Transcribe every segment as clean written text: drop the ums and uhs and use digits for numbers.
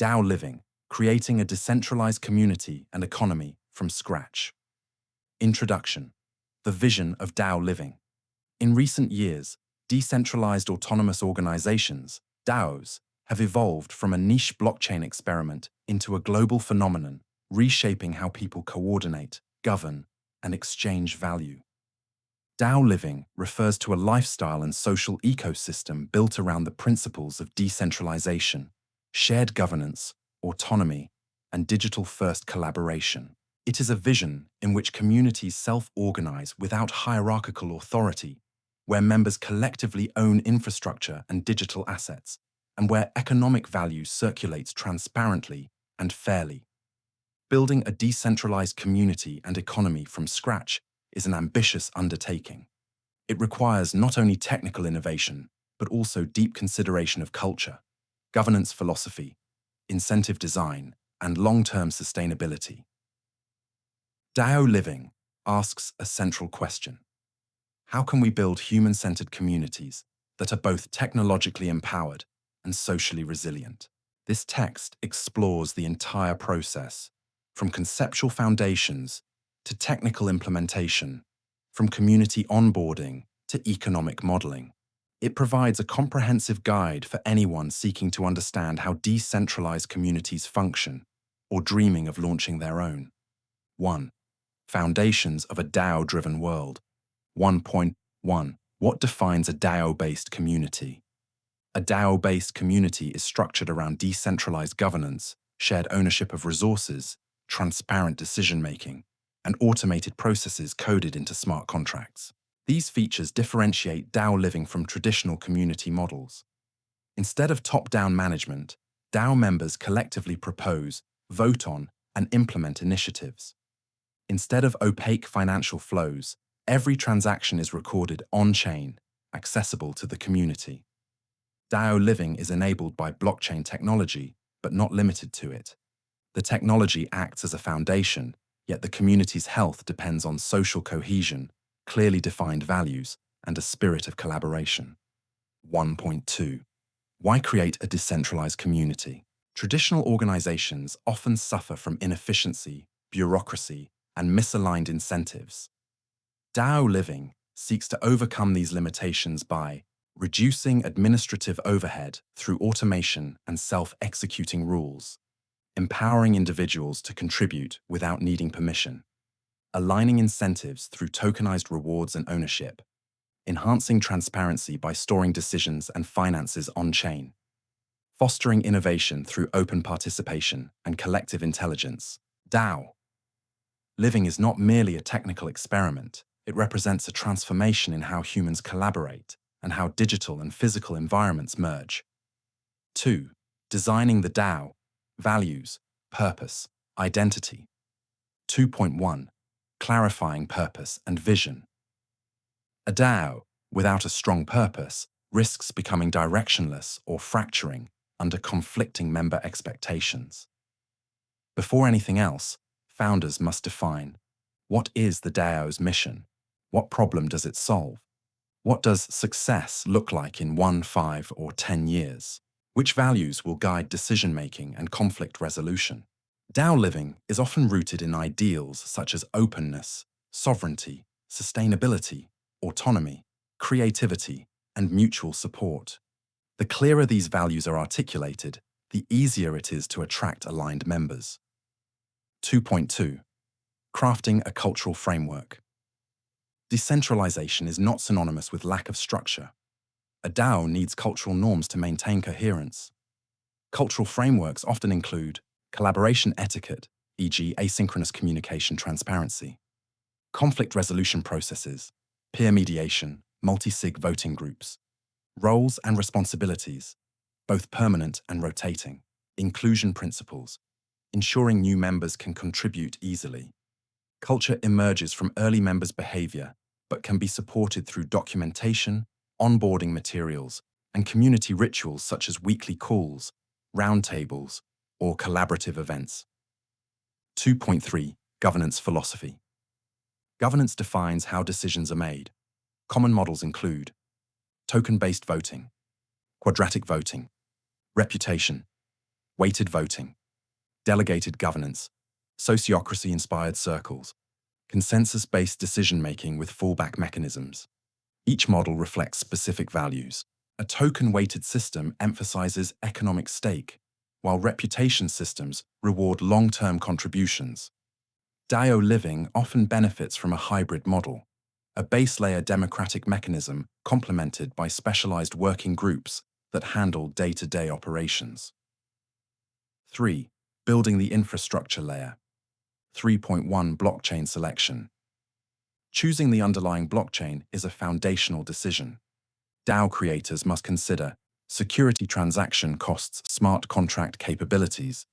DAO Living, creating a decentralized community and economy from scratch. Introduction. The vision of DAO Living. In recent years, decentralized autonomous organizations, DAOs, have evolved from a niche blockchain experiment into a global phenomenon, reshaping how people coordinate, govern, and exchange value. DAO Living refers to a lifestyle and social ecosystem built around the principles of decentralization, shared governance, autonomy, and digital-first collaboration. It is a vision in which communities self-organize without hierarchical authority, where members collectively own infrastructure and digital assets, and where economic value circulates transparently and fairly. Building a decentralized community and economy from scratch is an ambitious undertaking. It requires not only technical innovation, but also deep consideration of culture, governance philosophy, incentive design, and long-term sustainability. DAO Living asks a central question. How can we build human-centered communities that are both technologically empowered and socially resilient? This text explores the entire process, from conceptual foundations to technical implementation, from community onboarding to economic modeling. It provides a comprehensive guide for anyone seeking to understand how decentralized communities function or dreaming of launching their own. 1. Foundations of a DAO-driven world. 1.1. What defines a DAO-based community? A DAO-based community is structured around decentralized governance, shared ownership of resources, transparent decision-making, and automated processes coded into smart contracts. These features differentiate DAO Living from traditional community models. Instead of top-down management, DAO members collectively propose, vote on, and implement initiatives. Instead of opaque financial flows, every transaction is recorded on-chain, accessible to the community. DAO Living is enabled by blockchain technology, but not limited to it. The technology acts as a foundation, yet the community's health depends on social cohesion, clearly defined values, and a spirit of collaboration. 1.2. Why create a decentralized community? Traditional organizations often suffer from inefficiency, bureaucracy, and misaligned incentives. DAO Living seeks to overcome these limitations by reducing administrative overhead through automation and self-executing rules, empowering individuals to contribute without needing permission, aligning incentives through tokenized rewards and ownership, enhancing transparency by storing decisions and finances on-chain, fostering innovation through open participation and collective intelligence. DAO Living is not merely a technical experiment. It represents a transformation in how humans collaborate and how digital and physical environments merge. 2. Designing the DAO. Values, purpose, identity. 2.1. Clarifying purpose and vision. A DAO, without a strong purpose, risks becoming directionless or fracturing under conflicting member expectations. Before anything else, founders must define: what is the DAO's mission? What problem does it solve? What does success look like in 1, 5, or 10 years? Which values will guide decision-making and conflict resolution? DAO Living is often rooted in ideals such as openness, sovereignty, sustainability, autonomy, creativity, and mutual support. The clearer these values are articulated, the easier it is to attract aligned members. 2.2. Crafting a cultural framework. Decentralization is not synonymous with lack of structure. A DAO needs cultural norms to maintain coherence. Cultural frameworks often include collaboration etiquette, e.g. asynchronous communication transparency, conflict resolution processes, peer mediation, multi-sig voting groups, roles and responsibilities, both permanent and rotating, inclusion principles, ensuring new members can contribute easily. Culture emerges from early members' behavior, but can be supported through documentation, onboarding materials, and community rituals such as weekly calls, roundtables, or collaborative events. 2.3. Governance philosophy. Governance defines how decisions are made. Common models include token-based voting, quadratic voting, reputation, weighted voting, delegated governance, sociocracy-inspired circles, consensus-based decision-making with fallback mechanisms. Each model reflects specific values. A token-weighted system emphasizes economic stake, while reputation systems reward long-term contributions. DAO Living often benefits from a hybrid model, a base-layer democratic mechanism complemented by specialized working groups that handle day-to-day operations. 3. Building the infrastructure layer. 3.1 Blockchain selection. Choosing the underlying blockchain is a foundational decision. DAO creators must consider security transaction costs, smart contract capabilities,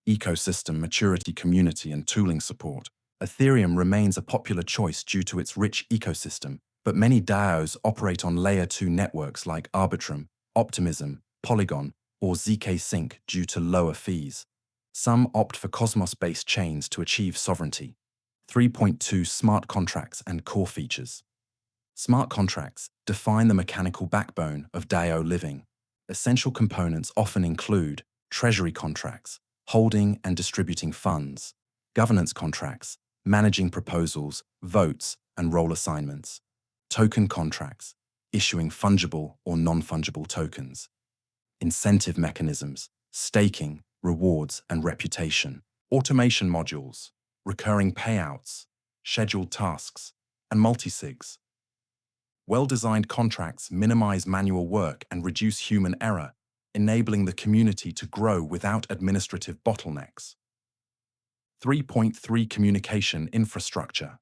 ecosystem maturity, community and tooling support. Ethereum remains a popular choice due to its rich ecosystem, but many DAOs operate on Layer 2 networks like Arbitrum, Optimism, Polygon, or ZK Sync due to lower fees. Some opt for Cosmos-based chains to achieve sovereignty. 3.2 Smart contracts and core features. Smart contracts define the mechanical backbone of DAO Living. Essential components often include treasury contracts, holding and distributing funds, governance contracts, managing proposals, votes, and role assignments, token contracts, issuing fungible or non-fungible tokens, incentive mechanisms, staking, rewards, and reputation, automation modules, recurring payouts, scheduled tasks, and multisigs. Well-designed contracts minimize manual work and reduce human error, enabling the community to grow without administrative bottlenecks. 3.3 Communication infrastructure.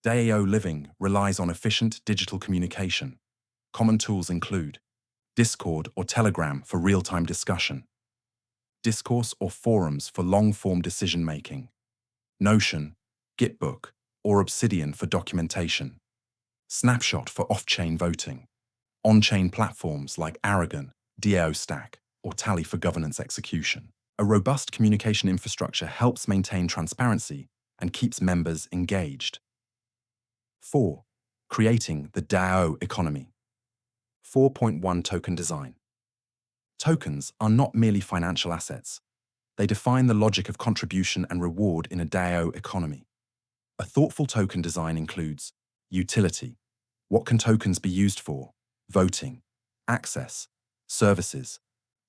DAO Living relies on efficient digital communication. Common tools include Discord or Telegram for real-time discussion, Discourse or forums for long-form decision-making, Notion, Gitbook, or Obsidian for documentation, Snapshot for off-chain voting, on-chain platforms like Aragon, DAO Stack, or Tally for governance execution. A robust communication infrastructure helps maintain transparency and keeps members engaged. 4. Creating the DAO economy. 4.1 Token design. Tokens are not merely financial assets. They define the logic of contribution and reward in a DAO economy. A thoughtful token design includes utility. What can tokens be used for? Voting, access, services,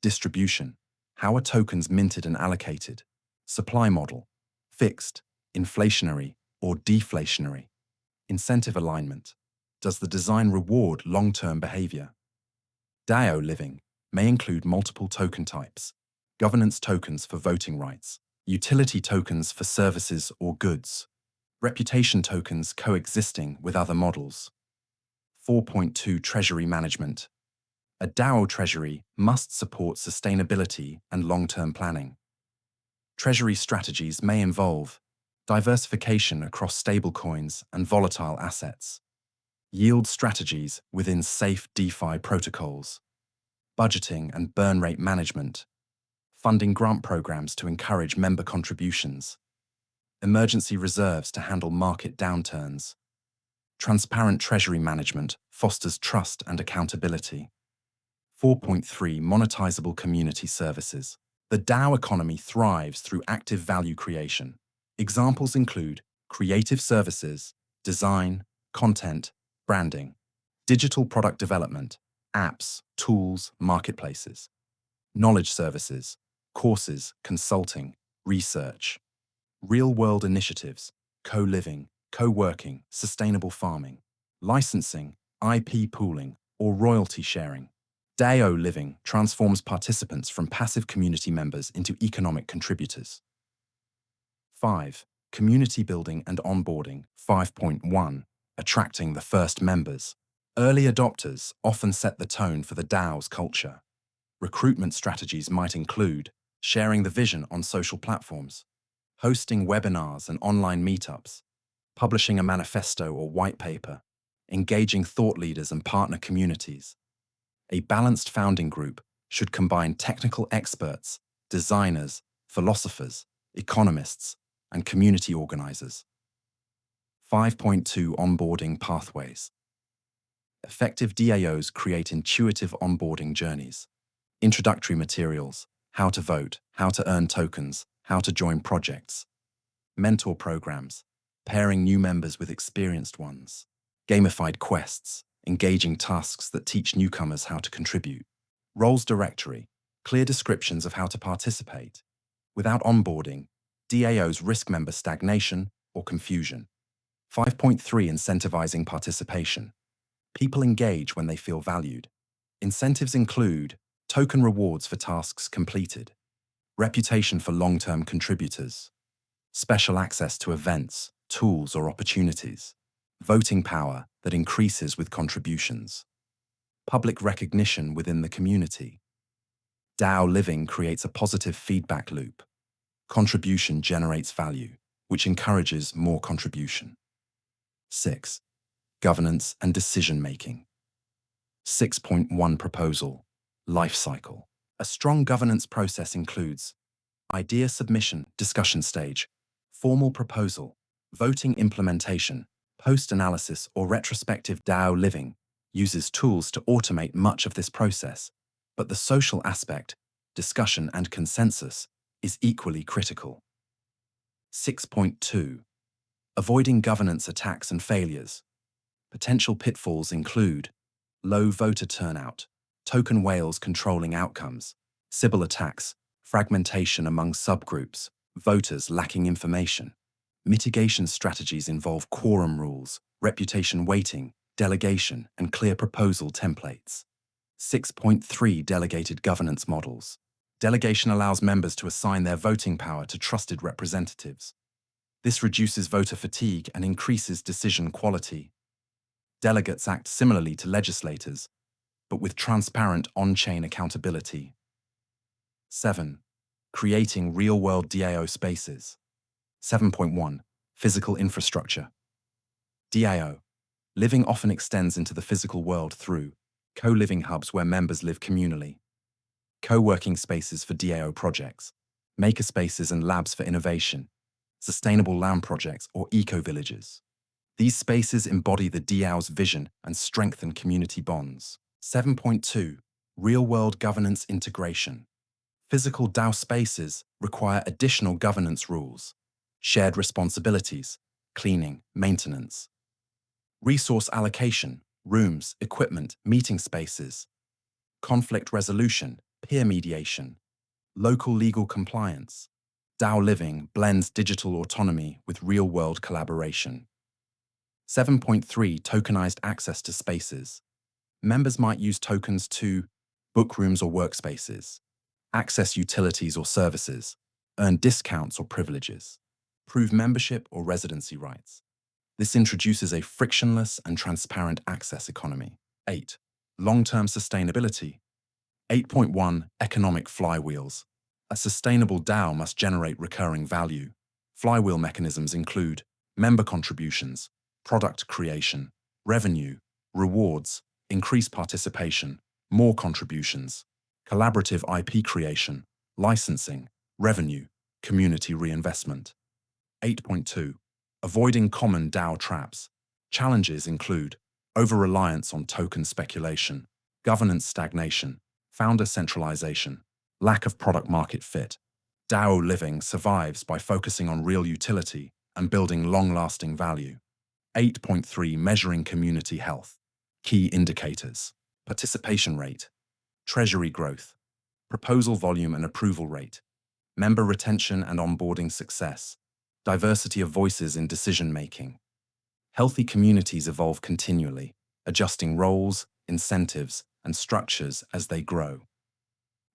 distribution. How are tokens minted and allocated? Supply model, fixed, inflationary, or deflationary. Incentive alignment. Does the design reward long-term behavior? DAO Living may include multiple token types, governance tokens for voting rights, utility tokens for services or goods, reputation tokens coexisting with other models. 4.2 Treasury management. A DAO treasury must support sustainability and long-term planning. Treasury strategies may involve diversification across stablecoins and volatile assets, yield strategies within safe DeFi protocols, budgeting and burn rate management, funding grant programs to encourage member contributions, emergency reserves to handle market downturns. Transparent treasury management fosters trust and accountability. 4.3 Monetizable community services. The DAO economy thrives through active value creation. Examples include creative services, design, content, branding, digital product development, apps, tools, marketplaces, knowledge services, courses, consulting, research, real-world initiatives, co-living, co-working, sustainable farming, licensing, IP pooling, or royalty sharing. DAO Living transforms participants from passive community members into economic contributors. 5. Community building and onboarding. 5.1 Attracting the first members. Early adopters often set the tone for the DAO's culture. Recruitment strategies might include sharing the vision on social platforms, hosting webinars and online meetups, publishing a manifesto or white paper, engaging thought leaders and partner communities. A balanced founding group should combine technical experts, designers, philosophers, economists, and community organizers. 5.2 Onboarding pathways. Effective DAOs create intuitive onboarding journeys. Introductory materials, how to vote, how to earn tokens, how to join projects. Mentor programs, pairing new members with experienced ones. Gamified quests, engaging tasks that teach newcomers how to contribute. Roles directory, clear descriptions of how to participate. Without onboarding, DAOs risk member stagnation or confusion. 5.3 Incentivizing participation. People engage when they feel valued. Incentives include token rewards for tasks completed, reputation for long-term contributors, special access to events, tools, or opportunities, voting power that increases with contributions, public recognition within the community. DAO Living creates a positive feedback loop. Contribution generates value, which encourages more contribution. 6. Governance and decision-making. 6.1 Proposal, life cycle. A strong governance process includes idea submission, discussion stage, formal proposal, voting implementation, post-analysis or retrospective. DAO Living uses tools to automate much of this process, but the social aspect, discussion and consensus, is equally critical. 6.2 Avoiding governance attacks and failures. Potential pitfalls include low voter turnout, token whales controlling outcomes, Sybil attacks, fragmentation among subgroups, voters lacking information. Mitigation strategies involve quorum rules, reputation weighting, delegation, and clear proposal templates. 6.3 Delegated governance models. Delegation allows members to assign their voting power to trusted representatives. This reduces voter fatigue and increases decision quality. Delegates act similarly to legislators, but with transparent on-chain accountability. 7. Creating real-world DAO spaces. 7.1 Physical infrastructure. DAO living often extends into the physical world through co-living hubs where members live communally, co-working spaces for DAO projects, makerspaces and labs for innovation, sustainable land projects or eco-villages. These spaces embody the DAO's vision and strengthen community bonds. 7.2 Real-world governance integration. Physical DAO spaces require additional governance rules, shared responsibilities, cleaning, maintenance, resource allocation, rooms, equipment, meeting spaces, conflict resolution, peer mediation, local legal compliance. DAO Living blends digital autonomy with real-world collaboration. 7.3 Tokenized access to spaces. Members might use tokens to book rooms or workspaces, access utilities or services, earn discounts or privileges, prove membership or residency rights. This introduces a frictionless and transparent access economy. 8. Long-term sustainability. 8.1 Economic flywheels. A sustainable DAO must generate recurring value. Flywheel mechanisms include member contributions, product creation, revenue, rewards, increased participation, more contributions, collaborative IP creation, licensing, revenue, community reinvestment. 8.2 Avoiding common DAO traps. Challenges include over-reliance on token speculation, governance stagnation, founder centralization, lack of product-market fit. DAO Living survives by focusing on real utility and building long-lasting value. 8.3 Measuring community health. Key indicators: participation rate, treasury growth, proposal volume and approval rate, member retention and onboarding success, diversity of voices in decision-making. Healthy communities evolve continually, adjusting roles, incentives, and structures as they grow.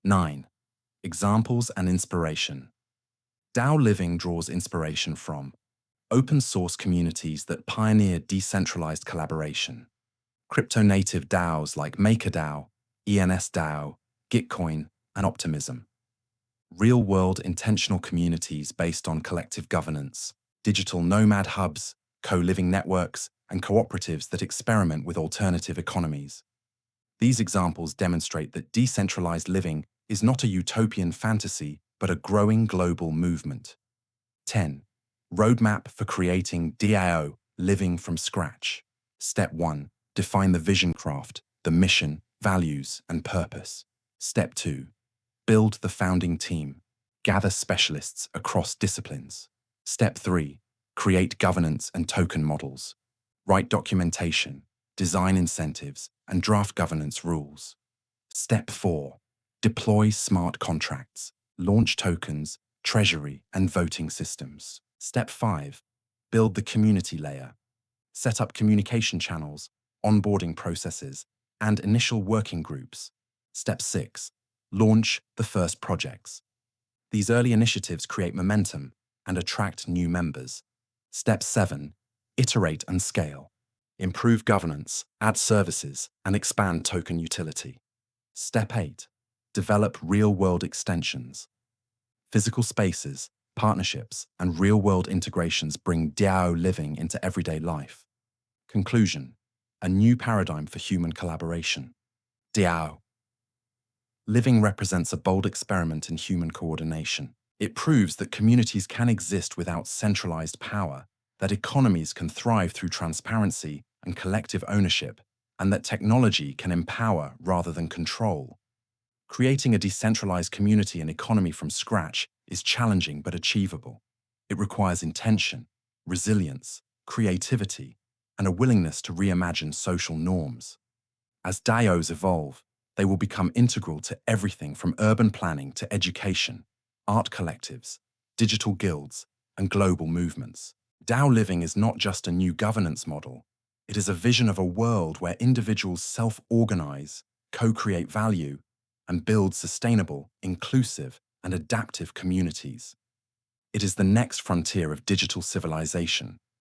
9. Examples and inspiration. DAO Living draws inspiration from open-source communities that pioneer decentralized collaboration, crypto-native DAOs like MakerDAO, ENSDAO, Gitcoin, and Optimism. Real-world intentional communities based on collective governance, digital nomad hubs, co-living networks, and cooperatives that experiment with alternative economies. These examples demonstrate that decentralized living is not a utopian fantasy, but a growing global movement. 10. Roadmap for creating DAO living from scratch. Step 1. Define the vision craft, the mission, values, and purpose. Step 2. Build the founding team. Gather specialists across disciplines. Step 3. Create governance and token models. Write documentation, design incentives, and draft governance rules. Step 4. Deploy smart contracts. Launch tokens, treasury, and voting systems. Step 5. Build the community layer. Set up communication channels, onboarding processes, and initial working groups. Step 6. Launch the first projects. These early initiatives create momentum and attract new members. Step 7. Iterate and scale. Improve governance, add services, and expand token utility. Step 8. Develop real-world extensions. Physical spaces, partnerships, and real-world integrations bring DAO living into everyday life. Conclusion: a new paradigm for human collaboration. DAO Living represents a bold experiment in human coordination. It proves that communities can exist without centralized power, that economies can thrive through transparency and collective ownership, and that technology can empower rather than control. Creating a decentralized community and economy from scratch is challenging but achievable. It requires intention, resilience, creativity, and a willingness to reimagine social norms. As DAOs evolve, they will become integral to everything from urban planning to education, art collectives, digital guilds, and global movements. DAO living is not just a new governance model. It is a vision of a world where individuals self-organize, co-create value, and build sustainable, inclusive, and adaptive communities. It is the next frontier of digital civilization,